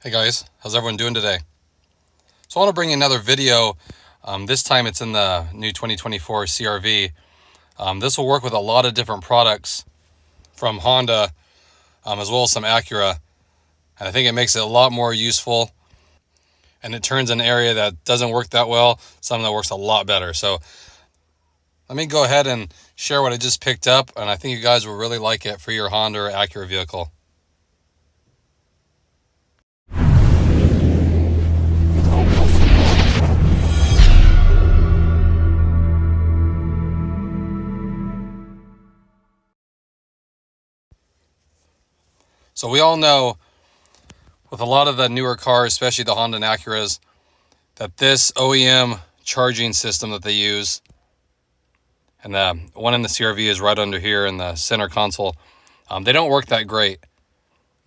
Hey guys, how's everyone doing today? So I want to bring you another video. This time it's in the new 2024 CR-V. This will work with a lot of different products from Honda, as well as some Acura. And I think it makes it a lot more useful. And it turns an area that doesn't work that well, something that works a lot better. So let me go ahead and share what I just picked up. And I think you guys will really like it for your Honda or Acura vehicle. So we all know with a lot of the newer cars, especially the Honda and Acuras, that this OEM charging system that they use, and the one in the CR-V is right under here in the center console, they don't work that great.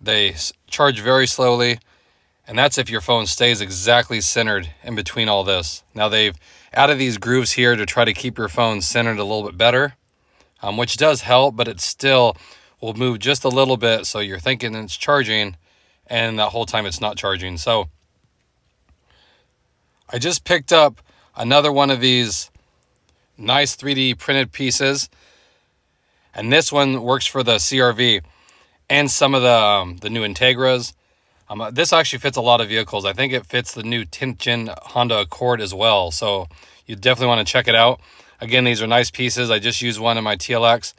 They charge very slowly, and that's if your phone stays exactly centered in between all this. Now they've added these grooves here to try to keep your phone centered a little bit better, which does help, but it still will move just a little bit, so you're thinking it's charging, and that whole time it's not charging. So I just picked up another one of these nice 3D printed pieces, and this one works for the CR-V and some of the new Integras. This actually fits a lot of vehicles. I think it fits the new 10th gen Honda Accord as well, so you definitely want to check it out. Again, these are nice pieces. I just used one in my TLX.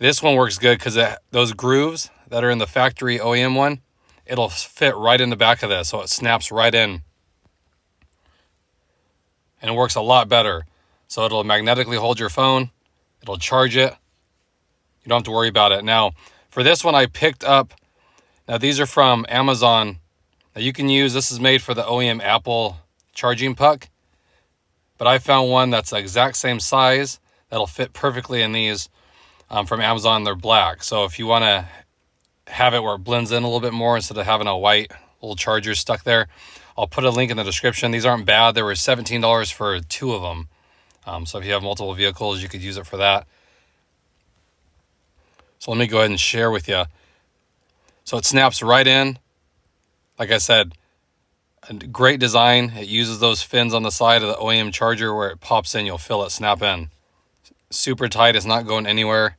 This one works good because those grooves that are in the factory OEM one, it'll fit right in the back of this, so it snaps right in. And it works a lot better. So it'll magnetically hold your phone. It'll charge it. You don't have to worry about it. Now, for this one I picked up, now these are from Amazon. Now you can use, this is made for the OEM Apple charging puck. But I found one that's the exact same size that'll fit perfectly in these from Amazon. They're black. So if you want to have it where it blends in a little bit more instead of having a white little charger stuck there, I'll put a link in the description. These aren't bad. They were $17 for two of them. So if you have multiple vehicles, you could use it for that. So let me go ahead and share with you. So it snaps right in. Like I said, a great design. It uses those fins on the side of the OEM charger where it pops in. You'll feel it snap in. Super tight. It's not going anywhere.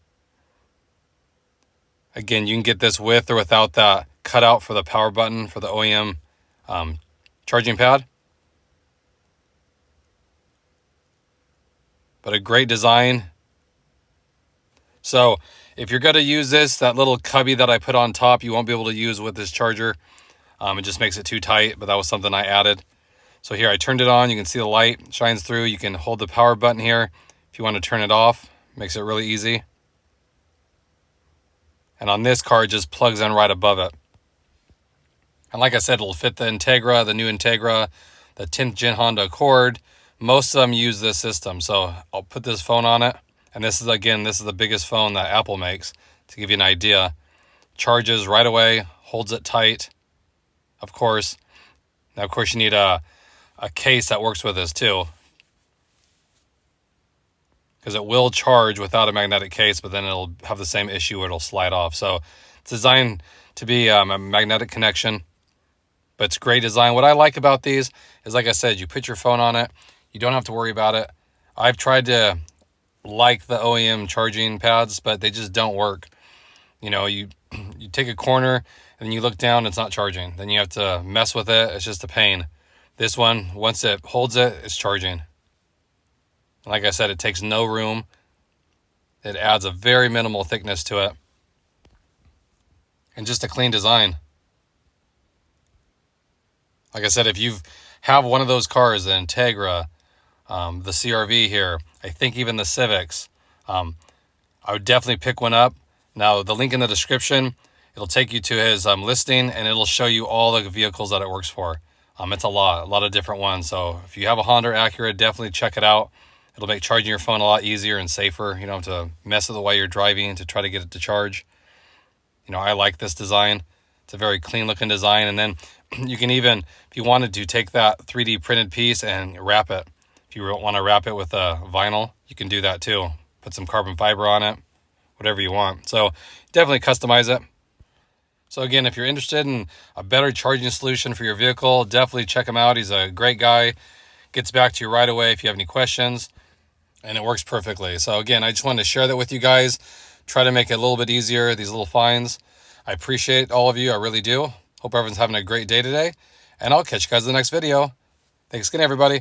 Again, you can get this with or without that cutout for the power button for the OEM charging pad. But a great design. So if you're going to use this, that little cubby that I put on top, you won't be able to use with this charger. It just makes it too tight, but that was something I added. So here I turned it on. You can see the light shines through. You can hold the power button here. If you want to turn it off, makes it really easy. And on this car, it just plugs in right above it. And like I said, it'll fit the Integra, the new Integra, the 10th gen Honda Accord. Most of them use this system. So I'll put this phone on it. And this is, again, this is the biggest phone that Apple makes, to give you an idea. Charges right away, holds it tight, of course. Now, of course, you need a case that works with this too, because it will charge without a magnetic case, but then it'll have the same issue where it'll slide off. So it's designed to be a magnetic connection, but it's great design. What I like about these is, like I said, you put your phone on it. You don't have to worry about it. I've tried to like the OEM charging pads, but they just don't work. You know, you take a corner and you look down, it's not charging. Then you have to mess with it. It's just a pain. This one, once it holds it, it's charging. Like I said, it takes no room. It adds a very minimal thickness to it. And just a clean design. Like I said, if you have one of those cars, the Integra, the CR-V here, I think even the Civics, I would definitely pick one up. Now, the link in the description, it'll take you to his listing, and it'll show you all the vehicles that it works for. It's a lot of different ones. So if you have a Honda or Acura, definitely check it out. It'll make charging your phone a lot easier and safer. You don't have to mess with it while you're driving to try to get it to charge. You know, I like this design. It's a very clean looking design. And then you can even, if you wanted to, take that 3D printed piece and wrap it. If you want to wrap it with a vinyl, you can do that too. Put some carbon fiber on it, whatever you want. So definitely customize it. So again, if you're interested in a better charging solution for your vehicle, definitely check him out. He's a great guy. Gets back to you right away if you have any questions, and it works perfectly. So again, I just wanted to share that with you guys. Try to make it a little bit easier, these little finds. I appreciate all of you. I really do. Hope everyone's having a great day today, and I'll catch you guys in the next video. Thanks again, everybody.